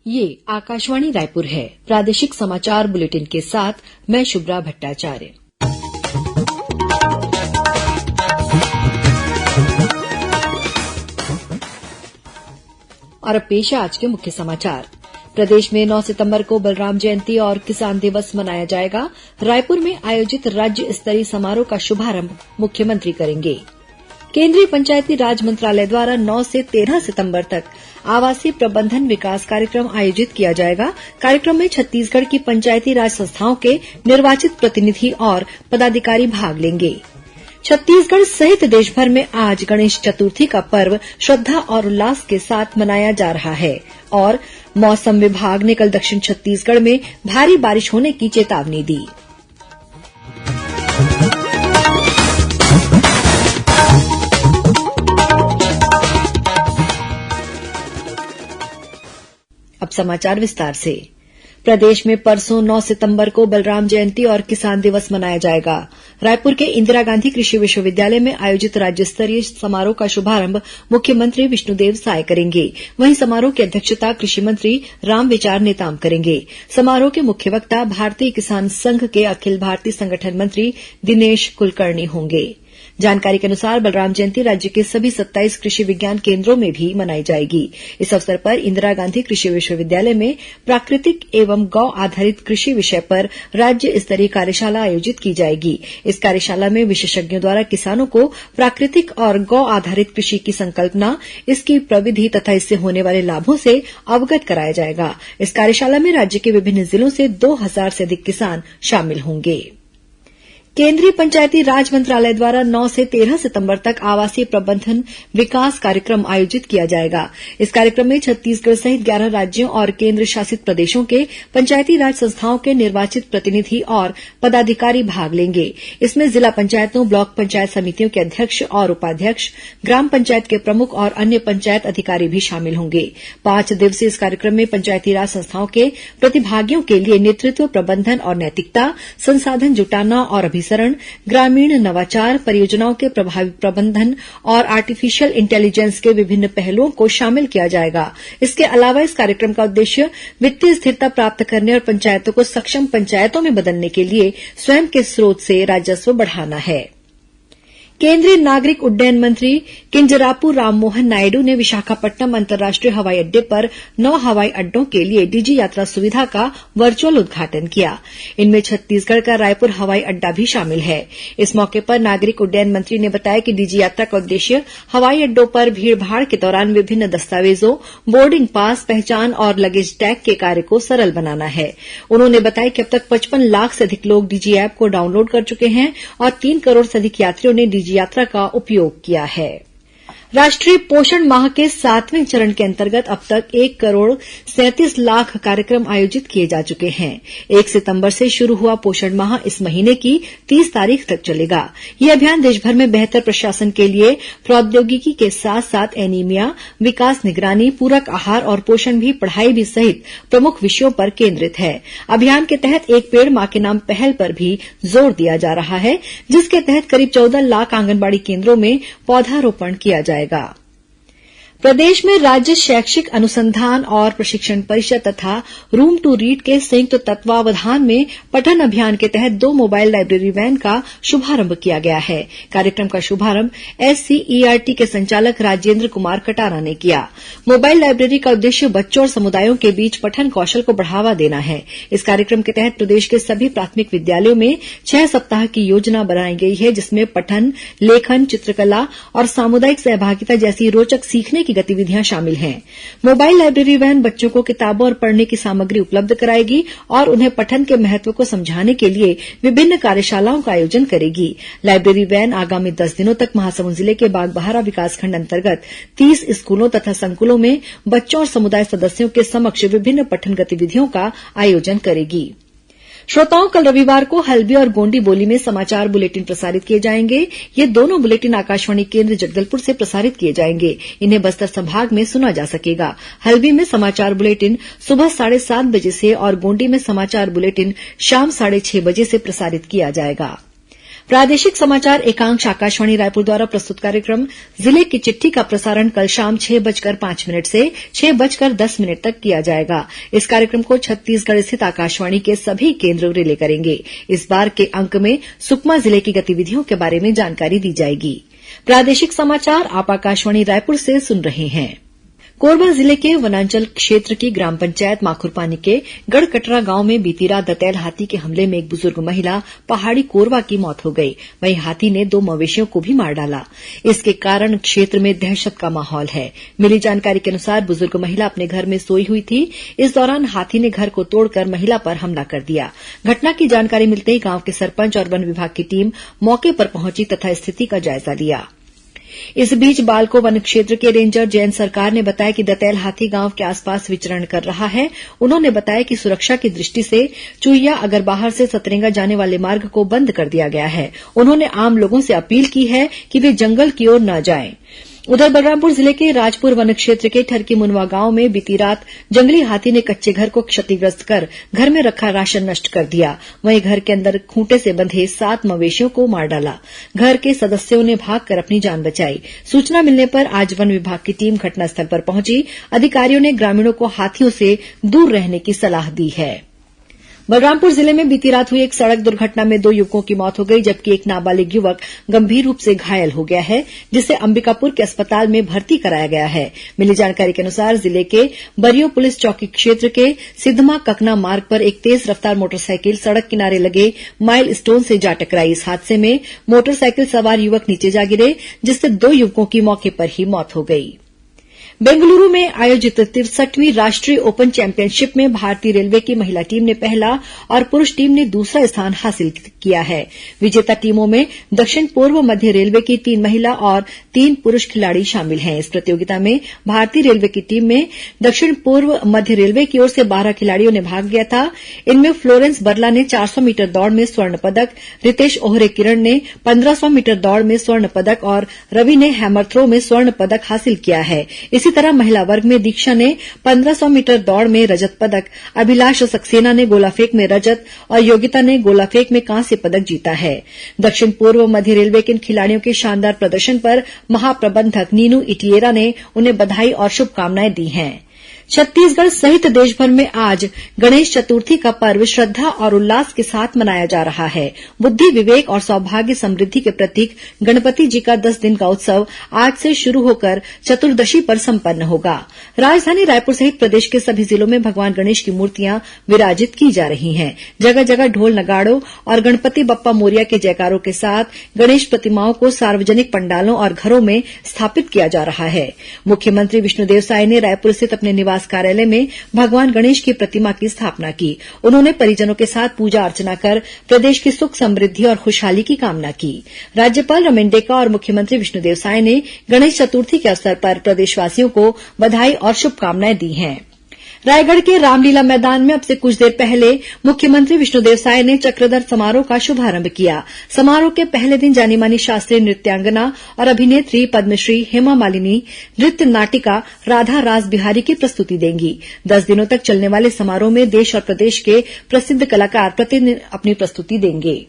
ये आकाशवाणी रायपुर है। प्रादेशिक समाचार बुलेटिन के साथ मैं शुभ्रा भट्टाचार्य। और अब पेश है आज के मुख्य समाचार। प्रदेश में 9 सितंबर को बलराम जयंती और किसान दिवस मनाया जाएगा। रायपुर में आयोजित राज्य स्तरीय समारोह का शुभारंभ मुख्यमंत्री करेंगे। केंद्रीय पंचायती राज मंत्रालय द्वारा 9 से 13 सितंबर तक आवासीय प्रबंधन विकास कार्यक्रम आयोजित किया जाएगा। कार्यक्रम में छत्तीसगढ़ की पंचायती राज संस्थाओं के निर्वाचित प्रतिनिधि और पदाधिकारी भाग लेंगे। छत्तीसगढ़ सहित देशभर में आज गणेश चतुर्थी का पर्व श्रद्धा और उल्लास के साथ मनाया जा रहा है और मौसम विभाग ने कल दक्षिण छत्तीसगढ़ में भारी बारिश होने की चेतावनी दी। अब समाचार विस्तार से। प्रदेश में परसों 9 सितंबर को बलराम जयंती और किसान दिवस मनाया जाएगा। रायपुर के इंदिरा गांधी कृषि विश्वविद्यालय में आयोजित राज्य स्तरीय समारोह का शुभारंभ मुख्यमंत्री विष्णुदेव साय करेंगे। वहीं समारोह की अध्यक्षता कृषि मंत्री रामविचार नेताम करेंगे। समारोह के मुख्य वक्ता भारतीय किसान संघ के अखिल भारतीय संगठन मंत्री दिनेश कुलकर्णी होंगे। जानकारी के अनुसार बलराम जयंती राज्य के सभी 27 कृषि विज्ञान केन्द्रों में भी मनाई जाएगी। इस अवसर पर इंदिरा गांधी कृषि विश्वविद्यालय में प्राकृतिक एवं गौ आधारित कृषि विषय पर राज्य स्तरीय कार्यशाला आयोजित की जाएगी। इस कार्यशाला में विशेषज्ञों द्वारा किसानों को प्राकृतिक और गौ आधारित कृषि की संकल्पना, इसकी प्रविधि तथा इससे होने वाले लाभों से अवगत कराया जाएगा। इस कार्यशाला में राज्य के विभिन्न जिलों से 2000 से अधिक किसान शामिल होंगे। केंद्रीय पंचायती राज मंत्रालय द्वारा 9 से 13 सितंबर तक आवासीय प्रबंधन विकास कार्यक्रम आयोजित किया जाएगा। इस कार्यक्रम में छत्तीसगढ़ सहित 11 राज्यों और केंद्र शासित प्रदेशों के पंचायती राज संस्थाओं के निर्वाचित प्रतिनिधि और पदाधिकारी भाग लेंगे। इसमें जिला पंचायतों, ब्लॉक पंचायत समितियों के अध्यक्ष और उपाध्यक्ष, ग्राम पंचायत के प्रमुख और अन्य पंचायत अधिकारी भी शामिल होंगे। 5 दिवसीय इस कार्यक्रम में पंचायती राज संस्थाओं के प्रतिभागियों के लिए नेतृत्व, प्रबंधन और नैतिकता, संसाधन जुटाना और ग्रामीण नवाचार, परियोजनाओं के प्रभावी प्रबंधन और आर्टिफिशियल इंटेलिजेंस के विभिन्न पहलुओं को शामिल किया जाएगा। इसके अलावा इस कार्यक्रम का उद्देश्य वित्तीय स्थिरता प्राप्त करने और पंचायतों को सक्षम पंचायतों में बदलने के लिए स्वयं के स्रोत से राजस्व बढ़ाना है। केंद्रीय नागरिक उड्डयन मंत्री किंजरापू राममोहन नायडू ने विशाखापट्टनम अंतर्राष्ट्रीय हवाई अड्डे पर 9 हवाई अड्डों के लिए डिजी यात्रा सुविधा का वर्चुअल उद्घाटन किया। इनमें छत्तीसगढ़ का रायपुर हवाई अड्डा भी शामिल है। इस मौके पर नागरिक उड्डयन मंत्री ने बताया कि डिजी यात्रा का उद्देश्य हवाई अड्डों पर भीड़भाड़ के दौरान विभिन्न दस्तावेजों, बोर्डिंग पास, पहचान और लगेज टैग के कार्य को सरल बनाना है। उन्होंने बताया कि अब तक 55 लाख से अधिक लोग डिजी ऐप को डाउनलोड कर चुके हैं और 3 करोड़ से अधिक यात्रियों ने डिजी यात्रा का उपयोग किया है। राष्ट्रीय पोषण माह के 7वें चरण के अंतर्गत अब तक 1 करोड़ 37 लाख कार्यक्रम आयोजित किए जा चुके हैं। 1 सितंबर से शुरू हुआ पोषण माह इस महीने की 30 तारीख तक चलेगा। यह अभियान देशभर में बेहतर प्रशासन के लिए प्रौद्योगिकी के साथ साथ एनीमिया, विकास निगरानी, पूरक आहार और पोषण भी पढ़ाई भी सहित प्रमुख विषयों पर केंद्रित है। अभियान के तहत एक पेड़ मां के नाम पहल पर भी जोर दिया जा रहा है, जिसके तहत करीब 14 लाख आंगनबाड़ी केंद्रों में पौधारोपण किया जाएगा। प्रदेश में राज्य शैक्षिक अनुसंधान और प्रशिक्षण परिषद तथा रूम टू रीड के संयुक्त तत्वावधान में पठन अभियान के तहत 2 मोबाइल लाइब्रेरी वैन का शुभारंभ किया गया है। कार्यक्रम का शुभारंभ SCERT के संचालक राजेंद्र कुमार कटारा ने किया। मोबाइल लाइब्रेरी का उद्देश्य बच्चों और समुदायों के बीच पठन कौशल को बढ़ावा देना है। इस कार्यक्रम के तहत प्रदेश के सभी प्राथमिक विद्यालयों में 6 सप्ताह की योजना बनाई गई है, जिसमें पठन, लेखन, चित्रकला और सामुदायिक सहभागिता जैसी रोचक सीखने की गतिविधियां शामिल हैं। मोबाइल लाइब्रेरी वैन बच्चों को किताबों और पढ़ने की सामग्री उपलब्ध कराएगी और उन्हें पठन के महत्व को समझाने के लिए विभिन्न कार्यशालाओं का आयोजन करेगी। लाइब्रेरी वैन आगामी 10 दिनों तक महासमुंद जिले के बागबाहरा विकासखंड अंतर्गत 30 स्कूलों तथा संकुलों में बच्चों और समुदाय सदस्यों के समक्ष विभिन्न पठन गतिविधियों का आयोजन करेगी। श्रोताओं, कल रविवार को हल्बी और गोंडी बोली में समाचार बुलेटिन प्रसारित किए जाएंगे। ये दोनों बुलेटिन आकाशवाणी केंद्र जगदलपुर से प्रसारित किए जाएंगे। इन्हें बस्तर संभाग में सुना जा सकेगा। हल्बी में समाचार बुलेटिन सुबह 7:30 बजे से और गोंडी में समाचार बुलेटिन शाम 6:30 बजे से प्रसारित किया जाएगा। प्रादेशिक समाचार एकांश आकाशवाणी रायपुर द्वारा प्रस्तुत कार्यक्रम जिले की चिट्ठी का प्रसारण कल शाम 6:05 से 6:10 तक किया जाएगा। इस कार्यक्रम को छत्तीसगढ़ स्थित आकाशवाणी के सभी केन्द्र रिले करेंगे। इस बार के अंक में सुकमा जिले की गतिविधियों के बारे में जानकारी दी जाएगी। प्रादेशिक समाचार आप आकाशवाणी रायपुर से सुन रहे हैं। कोरबा जिले के वनांचल क्षेत्र की ग्राम पंचायत माखुरपानी के गढ़कटरा गांव में बीती रात दंतैल हाथी के हमले में एक बुजुर्ग महिला पहाड़ी कोरबा की मौत हो गई। वहीं हाथी ने 2 मवेशियों को भी मार डाला। इसके कारण क्षेत्र में दहशत का माहौल है। मिली जानकारी के अनुसार बुजुर्ग महिला अपने घर में सोई हुई थी। इस दौरान हाथी ने घर को तोड़कर महिला पर हमला कर दिया। घटना की जानकारी मिलते ही गांव के सरपंच और वन विभाग की टीम मौके पर पहुंची तथा स्थिति का जायजा लिया। इस बीच बालको वन क्षेत्र के रेंजर जयंत सरकार ने बताया कि दंतैल हाथी गांव के आसपास विचरण कर रहा है। उन्होंने बताया कि सुरक्षा की दृष्टि से चुईया अगरबाहर से सतरेंगा जाने वाले मार्ग को बंद कर दिया गया है। उन्होंने आम लोगों से अपील की है कि वे जंगल की ओर न जाएं। उधर बलरामपुर जिले के राजपुर वन क्षेत्र के ठरकी मुनवा गांव में बीती रात जंगली हाथी ने कच्चे घर को क्षतिग्रस्त कर घर में रखा राशन नष्ट कर दिया। वहीं घर के अंदर खूंटे से बंधे 7 मवेशियों को मार डाला। घर के सदस्यों ने भागकर अपनी जान बचाई। सूचना मिलने पर आज वन विभाग की टीम घटनास्थल पर पहुंची। अधिकारियों ने ग्रामीणों को हाथियों से दूर रहने की सलाह दी है। बलरामपुर जिले में बीती रात हुई एक सड़क दुर्घटना में 2 युवकों की मौत हो गई, जबकि एक नाबालिग युवक गंभीर रूप से घायल हो गया है, जिसे अंबिकापुर के अस्पताल में भर्ती कराया गया है। मिली जानकारी के अनुसार जिले के बरियो पुलिस चौकी क्षेत्र के सिद्धमा ककना मार्ग पर एक तेज रफ्तार मोटरसाइकिल सड़क किनारे लगे माइल स्टोन से जा टकराई। इस हादसे में मोटरसाइकिल सवार युवक नीचे जा गिरे, जिससे 2 युवकों की मौके पर ही मौत हो गई। बेंगलुरु में आयोजित 63वीं राष्ट्रीय ओपन चैंपियनशिप में भारतीय रेलवे की महिला टीम ने पहला और पुरूष टीम ने दूसरा स्थान हासिल किया है। विजेता टीमों में दक्षिण पूर्व मध्य रेलवे की 3 महिला और 3 पुरूष खिलाड़ी शामिल हैं। इस प्रतियोगिता में भारतीय रेलवे की टीम में दक्षिण पूर्व मध्य रेलवे की ओर से 12 खिलाड़ियों ने भाग लिया था। इनमें फ्लोरेंस बरला ने 400 मीटर दौड़ में स्वर्ण पदक, रितेश ओहरे किरण ने 1500 मीटर दौड़ में स्वर्ण पदक और रवि ने हैमर थ्रो में स्वर्ण पदक हासिल किया है। इसी तरह महिला वर्ग में दीक्षा ने 1500 मीटर दौड़ में रजत पदक, अभिलाष सक्सेना ने गोलाफेंक में रजत और योगिता ने गोलाफेंक में कांस्य पदक जीता है। दक्षिण पूर्व मध्य रेलवे के इन खिलाड़ियों के शानदार प्रदर्शन पर महाप्रबंधक नीनू इटिएरा ने उन्हें बधाई और शुभकामनाएं दी हैं। छत्तीसगढ़ सहित देशभर में आज गणेश चतुर्थी का पर्व श्रद्धा और उल्लास के साथ मनाया जा रहा है। बुद्धि, विवेक और सौभाग्य समृद्धि के प्रतीक गणपति जी का 10 दिन का उत्सव आज से शुरू होकर चतुर्दशी पर संपन्न होगा। राजधानी रायपुर सहित प्रदेश के सभी जिलों में भगवान गणेश की मूर्तियां विराजित की जा रही हैं। जगह जगह ढोल नगाड़ों और गणपति बप्पा मोरिया के जयकारों के साथ गणेश प्रतिमाओं को सार्वजनिक पंडालों और घरों में स्थापित किया जा रहा है। मुख्यमंत्री विष्णुदेव साय ने रायपुर स्थित अपने निवास कार्यालय में भगवान गणेश की प्रतिमा की स्थापना की। उन्होंने परिजनों के साथ पूजा अर्चना कर प्रदेश की सुख समृद्धि और खुशहाली की कामना की। राज्यपाल रमेन डेका और मुख्यमंत्री विष्णुदेव साय ने गणेश चतुर्थी के अवसर पर प्रदेशवासियों को बधाई और शुभकामनाएं दी हैं। रायगढ़ के रामलीला मैदान में अब से कुछ देर पहले मुख्यमंत्री विष्णुदेव साय ने चक्रधर समारोह का शुभारंभ किया। समारोह के पहले दिन जानी मानी शास्त्रीय नृत्यांगना और अभिनेत्री पद्मश्री हेमा मालिनी नृत्य नाटिका राधा रास बिहारी की प्रस्तुति देंगी। 10 दिनों तक चलने वाले समारोह में देश और प्रदेश के प्रसिद्ध कलाकार प्रतिदिन अपनी प्रस्तुति देंगे।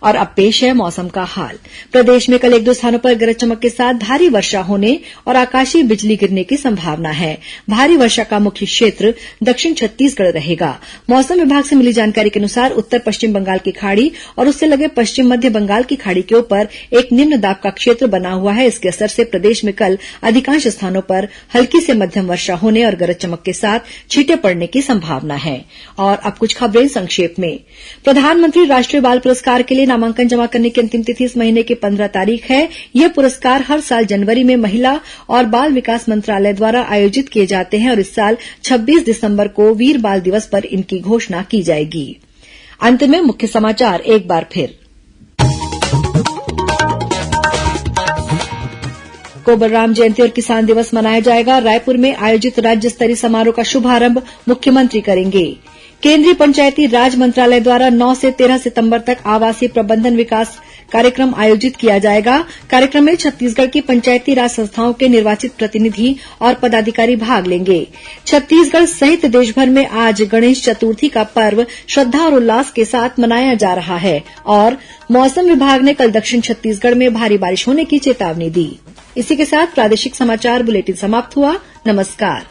और अब पेश है मौसम का हाल। प्रदेश में कल 1-2 स्थानों पर गरज चमक के साथ भारी वर्षा होने और आकाशीय बिजली गिरने की संभावना है। भारी वर्षा का मुख्य क्षेत्र दक्षिण छत्तीसगढ़ रहेगा। मौसम विभाग से मिली जानकारी के अनुसार उत्तर पश्चिम बंगाल की खाड़ी और उससे लगे पश्चिम मध्य बंगाल की खाड़ी के ऊपर एक निम्न दाब का क्षेत्र बना हुआ है। इसके असर से प्रदेश में कल अधिकांश स्थानों पर हल्की से मध्यम वर्षा होने और गरज चमक के साथ छींटे पड़ने की संभावना है। और अब कुछ खबरें संक्षेप में। प्रधानमंत्री राष्ट्रीय बाल पुरस्कार के लिए नामांकन जमा करने की अंतिम तिथि इस महीने की 15 तारीख है। ये पुरस्कार हर साल जनवरी में महिला और बाल विकास मंत्रालय द्वारा आयोजित किए जाते हैं और इस साल 26 दिसंबर को वीर बाल दिवस पर इनकी घोषणा की जाएगी। अंत में मुख्य समाचार एक बार फिर। को बलराम जयंती और किसान दिवस मनाया जाएगा। रायपुर में आयोजित राज्य स्तरीय समारोह का शुभारंभ मुख्यमंत्री करेंगे। केंद्रीय पंचायती राज मंत्रालय द्वारा 9 से 13 सितंबर तक आवासीय प्रबंधन विकास कार्यक्रम आयोजित किया जाएगा। कार्यक्रम में छत्तीसगढ़ की पंचायती राज संस्थाओं के निर्वाचित प्रतिनिधि और पदाधिकारी भाग लेंगे। छत्तीसगढ़ सहित देशभर में आज गणेश चतुर्थी का पर्व श्रद्धा और उल्लास के साथ मनाया जा रहा है और मौसम विभाग ने कल दक्षिण छत्तीसगढ़ में भारी बारिश होने की चेतावनी दी। इसी के साथ प्रादेशिक समाचार बुलेटिन समाप्त हुआ। नमस्कार।